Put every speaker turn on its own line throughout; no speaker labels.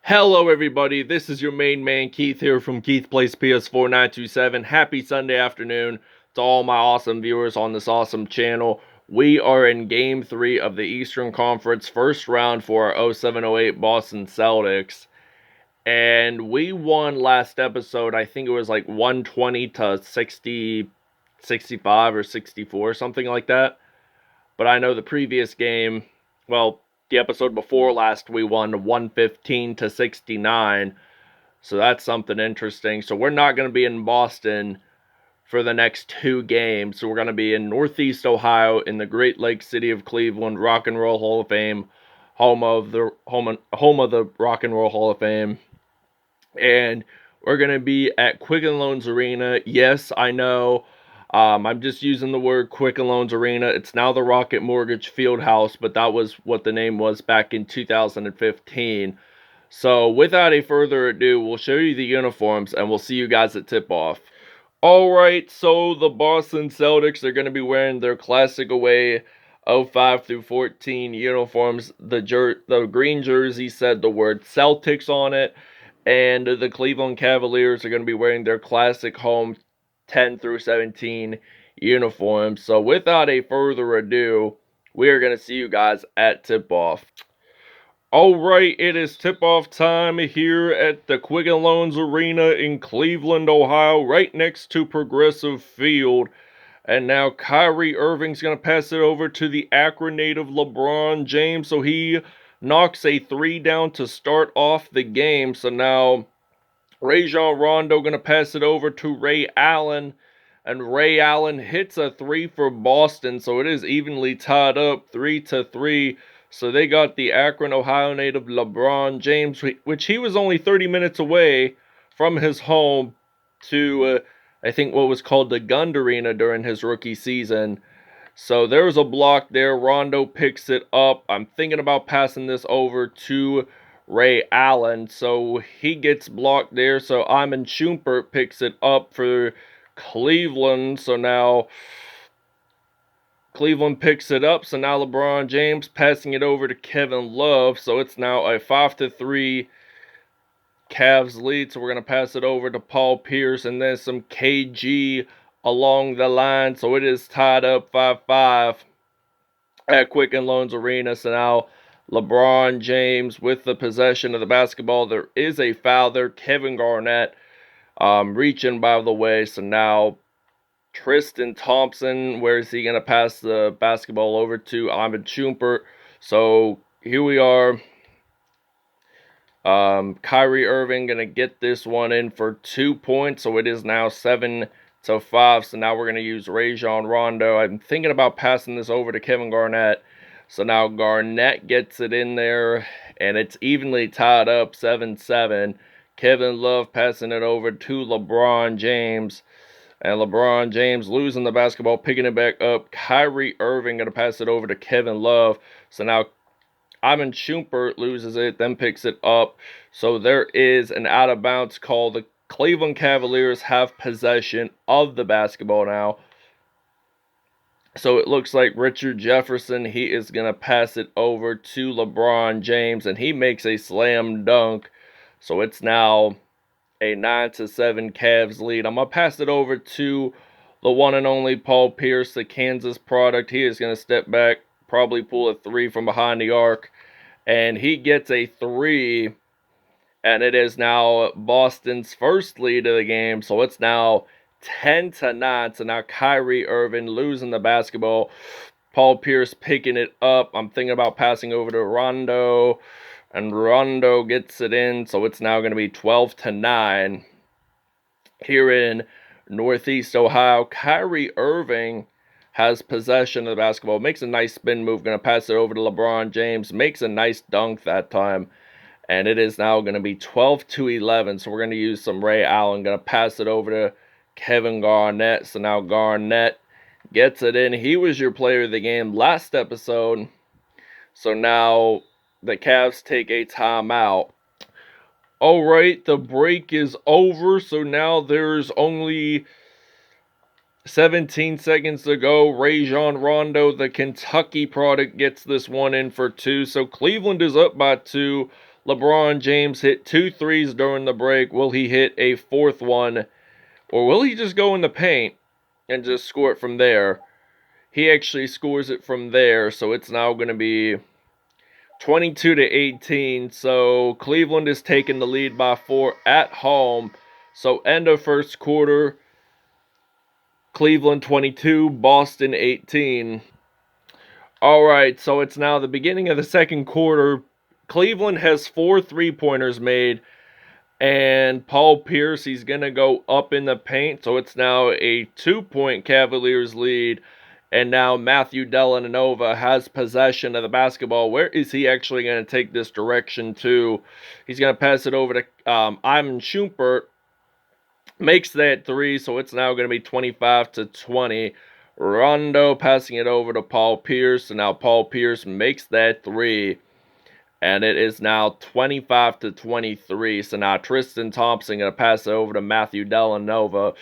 Hello everybody, this is your main man Keith here from Keith Plays PS4 927. Happy Sunday afternoon to all my awesome viewers on this awesome channel. We are in Game 3 of the Eastern Conference first round for our 07-08 Boston Celtics. And we won last episode, I think it was like 120 to 65 or 64, something like that. But I know the previous game, well, the episode before last, we won 115 to 69. So that's something interesting. So we're not going to be in Boston for the next two games. So we're going to be in Northeast Ohio in the Great Lakes city of Cleveland, Rock and Roll Hall of Fame, home of the Rock and Roll Hall of Fame. And we're going to be at Quicken Loans Arena. Yes, I know. I'm just using the word Quicken Loans Arena. It's now the Rocket Mortgage Fieldhouse, but that was what the name was back in 2015. So without a further ado, we'll show you the uniforms and we'll see you guys at tip-off. Alright, so the Boston Celtics are going to be wearing their classic away 05 through 14 uniforms. The green jersey said the word Celtics on it. And the Cleveland Cavaliers are going to be wearing their classic home 10 through 17 uniforms. So without a further ado, we are going to see you guys at tip-off. Alright, it is tip-off time here at the Quicken Loans Arena in Cleveland, Ohio, right next to Progressive Field. And now Kyrie Irving's going to pass it over to the Akron native LeBron James. So he knocks a three down to start off the game. So now Rajon Rondo going to pass it over to Ray Allen. And Ray Allen hits a three for Boston. So it is evenly tied up 3-3. So they got the Akron, Ohio native LeBron James, which he was only 30 minutes away from his home to, I think, what was called the Gund Arena during his rookie season. So there's a block there. Rondo picks it up. I'm thinking about passing this over to Ray Allen. So he gets blocked there. So Iman Shumpert picks it up for Cleveland. So now Cleveland picks it up. So now LeBron James passing it over to Kevin Love. So it's now a 5-3 Cavs lead. So we're going to pass it over to Paul Pierce. And then some KG along the line. So it is tied up 5-5 at Quicken Loans Arena. So now LeBron James with the possession of the basketball. There is a foul there. Kevin Garnett reaching by the way. So now Tristan Thompson, where is he going to pass the basketball over to Iman Shumpert? So here we are. Kyrie Irving going to get this one in for 2 points. So it is now 7-5. So now we're going to use Rajon Rondo. I'm thinking about passing this over to Kevin Garnett. So now Garnett gets it in there. And it's evenly tied up 7-7. Kevin Love passing it over to LeBron James. And LeBron James losing the basketball, picking it back up. Kyrie Irving going to pass it over to Kevin Love. So now Iman Shumpert loses it, then picks it up. So there is an out-of-bounds call. The Cleveland Cavaliers have possession of the basketball now. So it looks like Richard Jefferson, he is going to pass it over to LeBron James. And he makes a slam dunk. So it's now a 9-7 Cavs lead. I'm going to pass it over to the one and only Paul Pierce, the Kansas product. He is going to step back, probably pull a three from behind the arc. And he gets a three. And it is now Boston's first lead of the game. So it's now 10-9. So now Kyrie Irving losing the basketball. Paul Pierce picking it up. I'm thinking about passing over to Rondo. And Rondo gets it in, so it's now going to be 12-9 here in Northeast Ohio. Kyrie Irving has possession of the basketball, makes a nice spin move, going to pass it over to LeBron James, makes a nice dunk that time, and it is now going to be 12-11, so we're going to use some Ray Allen, going to pass it over to Kevin Garnett. So now Garnett gets it in. He was your player of the game last episode, so now the Cavs take a timeout. Alright, the break is over, so now there's only 17 seconds to go. Rajon Rondo, the Kentucky product, gets this one in for two. So Cleveland is up by 2. LeBron James hit 2 threes during the break. Will he hit a fourth one? Or will he just go in the paint and just score it from there? He actually scores it from there, so it's now going to be 22-18. So Cleveland is taking the lead by 4 at home. So end of first quarter, Cleveland 22, Boston 18. All right, so it's now the beginning of the second quarter. Cleveland has 4 3-pointers made, and Paul Pierce, he's going to go up in the paint. So it's now a 2-point Cavaliers lead. And now Matthew Dellavedova has possession of the basketball. Where is he actually going to take this direction to? He's going to pass it over to Ivan Shumpert. Makes that 3, so it's now going to be 25-20. Rondo passing it over to Paul Pierce. And now Paul Pierce makes that 3. And it is now 25-23. So now Tristan Thompson going to pass it over to Matthew Dellavedova.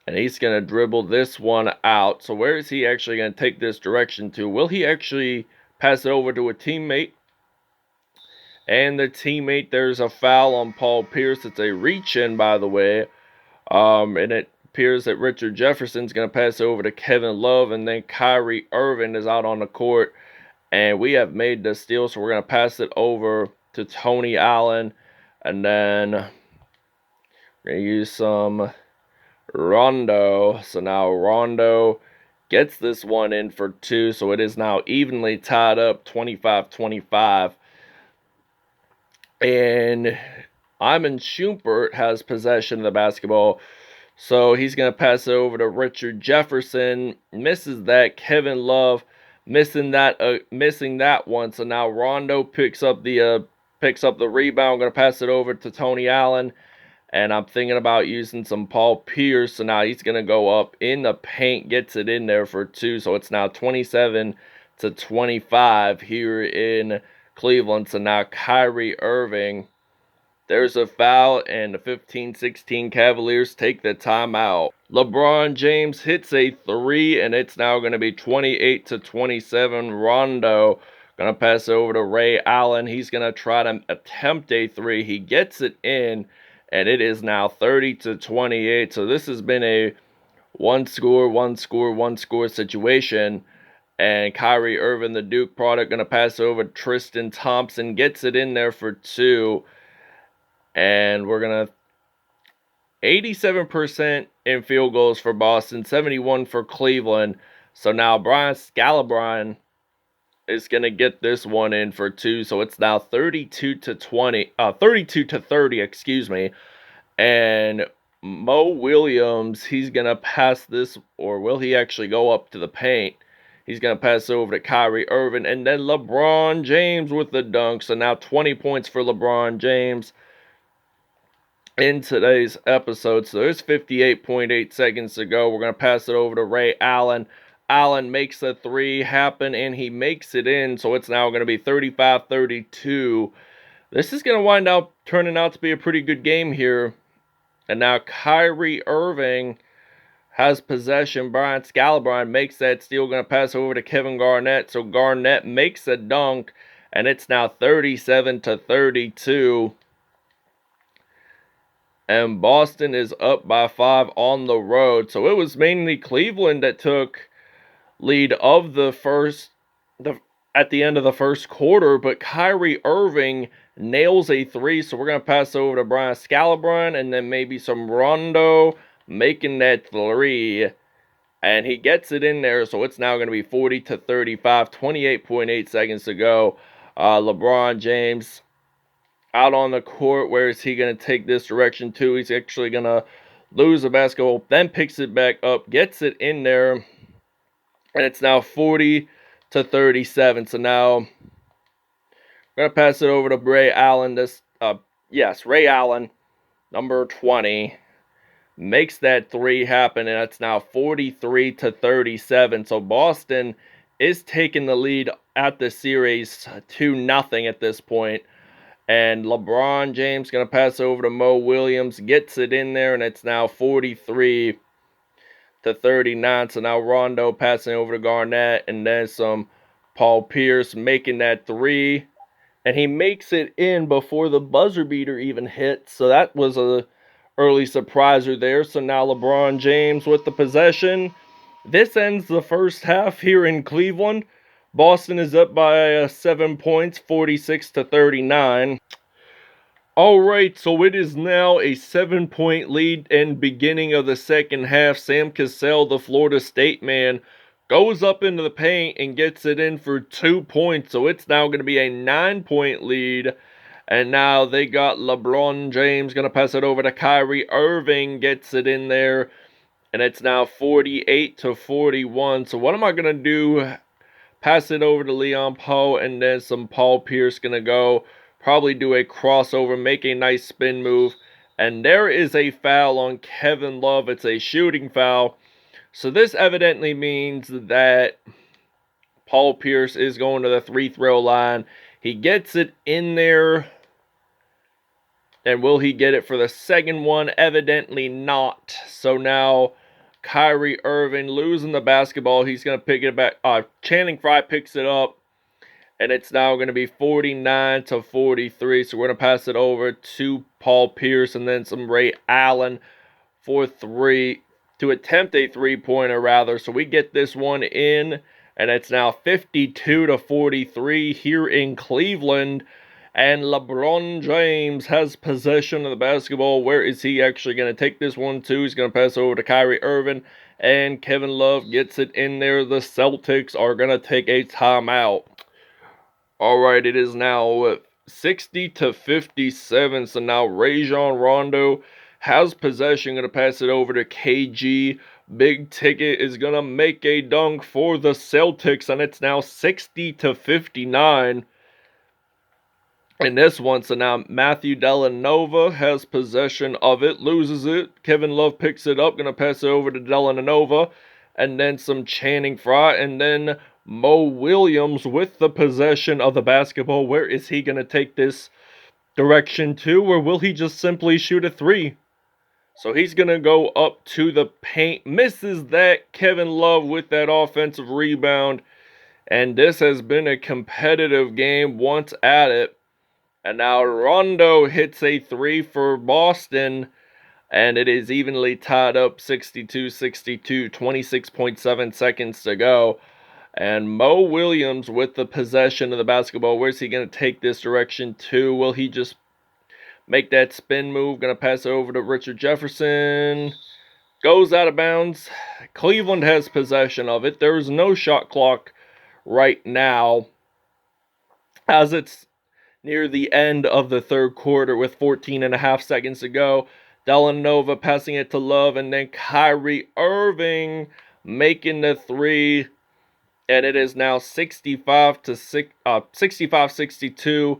And he's going to dribble this one out. So where is he actually going to take this direction to? Will he actually pass it over to a teammate? And the teammate, there's a foul on Paul Pierce. It's a reach-in, by the way. And it appears that Richard Jefferson's going to pass it over to Kevin Love. And then Kyrie Irving is out on the court. And we have made the steal, so we're going to pass it over to Tony Allen. And then we're going to use some Rondo. So now Rondo gets this one in for 2. So it is now evenly tied up, 25-25. And Ivan Shumpert has possession of the basketball. So he's going to pass it over to Richard Jefferson. Misses that. Kevin Love missing that one. So now Rondo picks up the rebound. I'm going to pass it over to Tony Allen. And I'm thinking about using some Paul Pierce. So now he's going to go up in the paint, gets it in there for 2. So it's now 27-25 here in Cleveland. So now Kyrie Irving, there's a foul, and the 15-16 Cavaliers take the timeout. LeBron James hits a 3, and it's now going to be 28-27. Rondo going to pass over to Ray Allen. He's going to try to attempt a 3. He gets it in, and it is now 30-28. So this has been a one score situation. And Kyrie Irving, the Duke product, going to pass over Tristan Thompson. Gets it in there for 2. And we're going to 87% in field goals for Boston, 71 for Cleveland. So now Brian Scalabrine is going to get this one in for 2. So it's now 32-30, excuse me. And Mo Williams, he's going to pass this, or will he actually go up to the paint? He's going to pass over to Kyrie Irving. And then LeBron James with the dunk. So now 20 points for LeBron James in today's episode. So there's 58.8 seconds to go. We're going to pass it over to Ray Allen. Allen makes a 3 happen, and he makes it in. So it's now going to be 35-32. This is going to wind up turning out to be a pretty good game here. And now Kyrie Irving has possession. Brian Scalabrine makes that steal. Going to pass over to Kevin Garnett. So Garnett makes a dunk, and it's now 37-32. And Boston is up by 5 on the road. So it was mainly Cleveland that took lead of at the end of the first quarter. But Kyrie Irving nails a 3. So we're going to pass over to Brian Scalabrine, and then maybe some Rondo making that 3. And he gets it in there. So it's now going to be 40-35, 28.8 seconds to go. LeBron James out on the court. Where is he going to take this direction to? He's actually going to lose the basketball, then picks it back up, gets it in there, and it's now 40-37. So now I'm going to pass it over to Ray Allen. Ray Allen, number 20, makes that 3 happen, and it's now 43-37. So Boston is taking the lead at the series 2-0 at this point. And LeBron James going to pass over to Mo Williams, gets it in there, and it's now 43-39. So now Rondo passing over to Garnett, and then some Paul Pierce making that 3. and he makes it in before the buzzer beater even hits. So that was a early surpriser there. So now LeBron James with the possession. This ends the first half here in Cleveland. Boston is up by 7 points, 46-39. All right, so it is now a 7-point lead and beginning of the second half. Sam Cassell, the Florida State man, goes up into the paint and gets it in for 2 points. So it's now going to be a 9-point lead. And now they got LeBron James going to pass it over to Kyrie Irving, gets it in there. And it's now 48-41. So what am I going to do? Pass it over to Leon Poe, and then some Paul Pierce going to go. Probably do a crossover, make a nice spin move. And there is a foul on Kevin Love. It's a shooting foul. So this evidently means that Paul Pierce is going to the free throw line. He gets it in there. And will he get it for the second one? Evidently not. So now Kyrie Irving losing the basketball. He's going to pick it back. Channing Frye picks it up. And it's now going to be 49-43. So we're going to pass it over to Paul Pierce and then some Ray Allen for three. To attempt a three-pointer, rather. So we get this one in. And it's now 52-43 here in Cleveland. And LeBron James has possession of the basketball. Where is he actually going to take this one to? He's going to pass over to Kyrie Irving. And Kevin Love gets it in there. The Celtics are going to take a timeout. All right, it is now 60-57. So now Rajon Rondo has possession. Going to pass it over to KG. Big Ticket is going to make a dunk for the Celtics. And it's now 60-59. In this one, so now Matthew Dellavedova has possession of it, loses it. Kevin Love picks it up, going to pass it over to Dellavedova. And then some Channing Frye. And then Mo Williams with the possession of the basketball. Where is he going to take this direction to? Or will he just simply shoot a three? So he's going to go up to the paint. Misses that. Kevin Love with that offensive rebound. And this has been a competitive game once at it. And now Rondo hits a three for Boston. And it is evenly tied up 62-62, 26.7 seconds to go. And Mo Williams with the possession of the basketball. Where's he going to take this direction to? Will he just make that spin move? Going to pass it over to Richard Jefferson. Goes out of bounds. Cleveland has possession of it. There is no shot clock right now, as it's near the end of the third quarter with 14.5 seconds to go. Dellavedova passing it to Love, and then Kyrie Irving making the three. And it is now 65-62.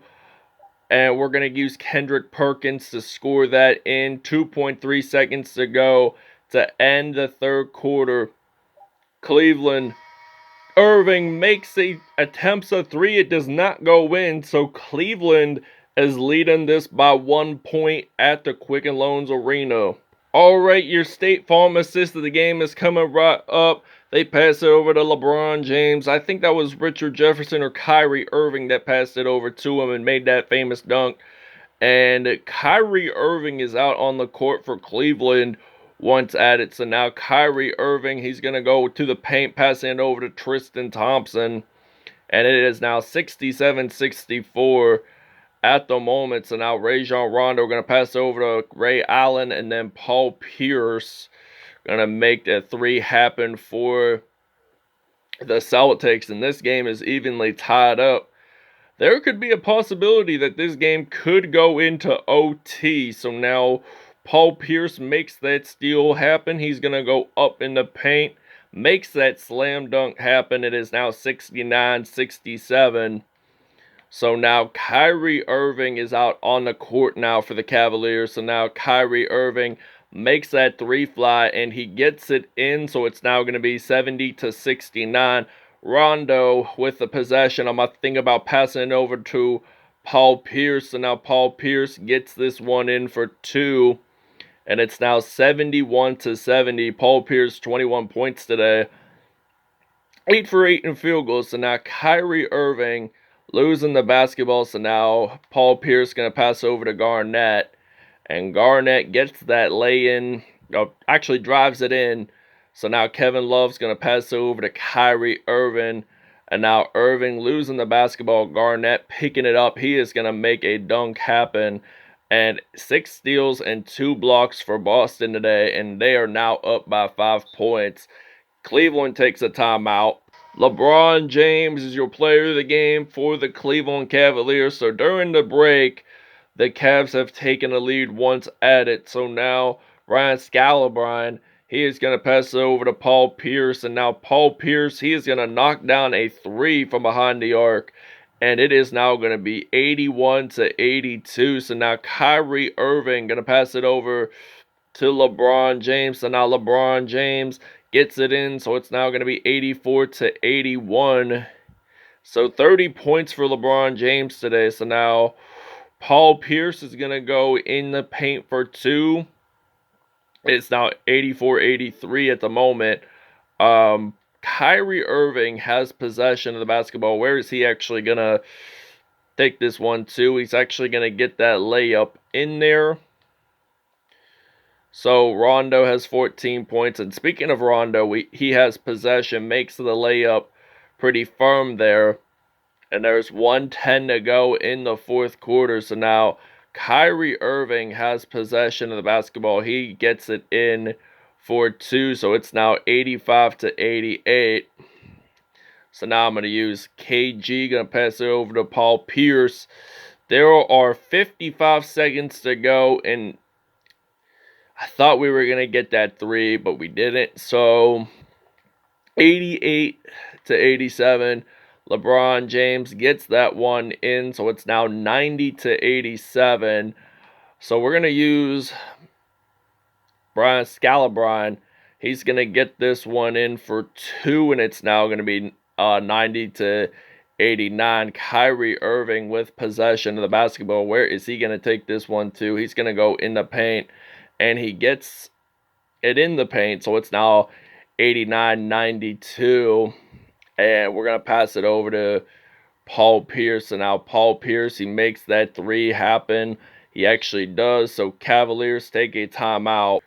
And we're going to use Kendrick Perkins to score that in. 2.3 seconds to go to end the third quarter. Cleveland. Irving attempts a three. It does not go in. So Cleveland is leading this by 1 point at the Quicken Loans Arena. All right, your State Farm assist of the game is coming right up. They pass it over to LeBron James. I think that was Richard Jefferson or Kyrie Irving that passed it over to him and made that famous dunk. And Kyrie Irving is out on the court for Cleveland once at it. So now Kyrie Irving, he's going to go to the paint, passing it over to Tristan Thompson. And it is now 67-64 at the moment. So now Rajon Rondo going to pass over to Ray Allen, and then Paul Pierce going to make that three happen for the Celtics. And this game is evenly tied up. There could be a possibility that this game could go into OT. So now Paul Pierce makes that steal happen. He's going to go up in the paint, makes that slam dunk happen. It is now 69-67. So now Kyrie Irving is out on the court now for the Cavaliers. So now Kyrie Irving makes that three fly, and he gets it in. So it's now going to be 70-69. Rondo with the possession. I'm going to think about passing it over to Paul Pierce. So now Paul Pierce gets this one in for two. And it's now 71-70. Paul Pierce, 21 points today. 8 for 8 in field goals. So now Kyrie Irving losing the basketball. So now Paul Pierce going to pass over to Garnett. And Garnett gets that lay-in, actually drives it in. So now Kevin Love's going to pass over to Kyrie Irving. And now Irving losing the basketball. Garnett picking it up. He is going to make a dunk happen. And 6 steals and 2 blocks for Boston today. And they are now up by 5 points. Cleveland takes a timeout. LeBron James is your player of the game for the Cleveland Cavaliers. So during the break, the Cavs have taken a lead once at it. So now Ryan Scalabrine, he is going to pass it over to Paul Pierce. And now Paul Pierce, he is going to knock down a 3 from behind the arc. And it is now going to be 81-82. So now Kyrie Irving going to pass it over to LeBron James. So now LeBron James gets it in. So it's now going to be 84-81. So 30 points for LeBron James today. So now Paul Pierce is going to go in the paint for 2. It's now 84-83 at the moment. Kyrie Irving has possession of the basketball. Where is he actually going to take this one to? He's actually going to get that layup in there. So Rondo has 14 points. And speaking of Rondo, he has possession, makes the layup pretty firm there. And there's 1:10 to go in the fourth quarter. So now Kyrie Irving has possession of the basketball. He gets it in for 2. So it's now 85-88. So now I'm going to use KG. Going to pass it over to Paul Pierce. There are 55 seconds to go. And I thought we were going to get that 3, but we didn't. So 88-87. LeBron James gets that one in, so it's now 90-87. So we're going to use Brian Scalabrine. He's going to get this one in for 2, and it's now going to be 90-89. Kyrie Irving with possession of the basketball. Where is he going to take this one to? He's going to go in the paint, and he gets it in the paint, so it's now 89-92. And we're going to pass it over to Paul Pierce. And now Paul Pierce, he makes that 3 happen. He actually does. So Cavaliers take a timeout.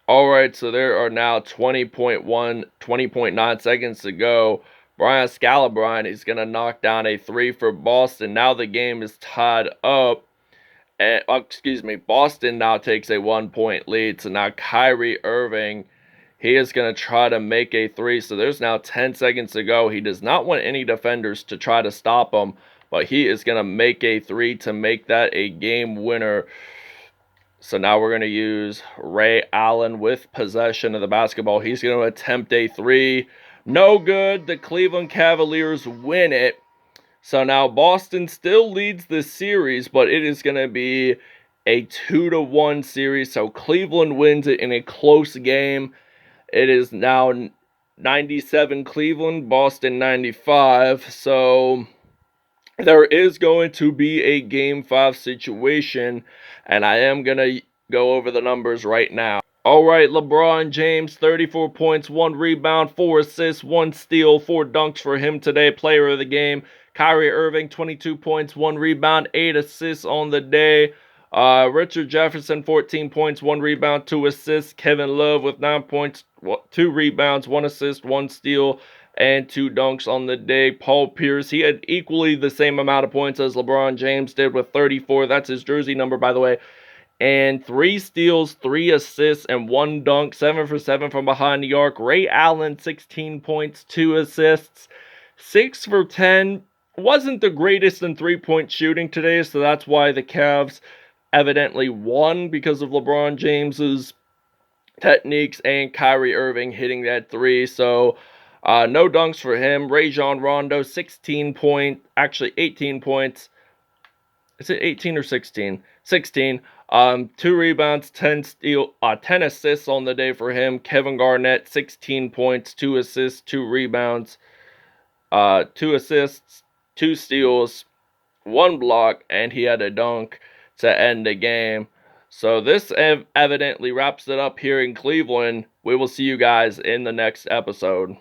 All right, so there are now 20.9 seconds to go. Brian Scalabrine is going to knock down a 3 for Boston. Now the game is tied up. And, Boston now takes a 1-point lead. So now Kyrie Irving, he is going to try to make a 3. So there's now 10 seconds to go. He does not want any defenders to try to stop him. But he is going to make a 3 to make that a game winner. So now we're going to use Ray Allen with possession of the basketball. He's going to attempt a 3. No good. The Cleveland Cavaliers win it. So now Boston still leads the series, but it is going to be a 2-1 series. So Cleveland wins it in a close game. It is now 97 Cleveland, Boston 95. So there is going to be a Game 5 situation, and I am going to go over the numbers right now. All right, LeBron James, 34 points, 1 rebound, 4 assists, 1 steal, 4 dunks for him today, player of the game. Kyrie Irving, 22 points, 1 rebound, 8 assists on the day. Richard Jefferson, 14 points, 1 rebound, 2 assists. Kevin Love with 9 points, 2 rebounds, 1 assist, 1 steal, and 2 dunks on the day. Paul Pierce, he had equally the same amount of points as LeBron James did with 34. That's his jersey number, by the way. And 3 steals, 3 assists, and 1 dunk. 7 for 7 from behind the arc. Ray Allen, 16 points, 2 assists. 6 for 10. Wasn't the greatest in 3-point shooting today, so that's why the Cavs evidently won, because of LeBron James's techniques and Kyrie Irving hitting that 3. So no dunks for him. Rajon Rondo, 18 points. Is it 18 or 16? 16. 2 rebounds, 10 assists on the day for him. Kevin Garnett, 16 points, 2 assists, 2 rebounds, 2 assists, 2 steals, 1 block, and he had a dunk to end the game. So this evidently wraps it up here in Cleveland. We will see you guys in the next episode.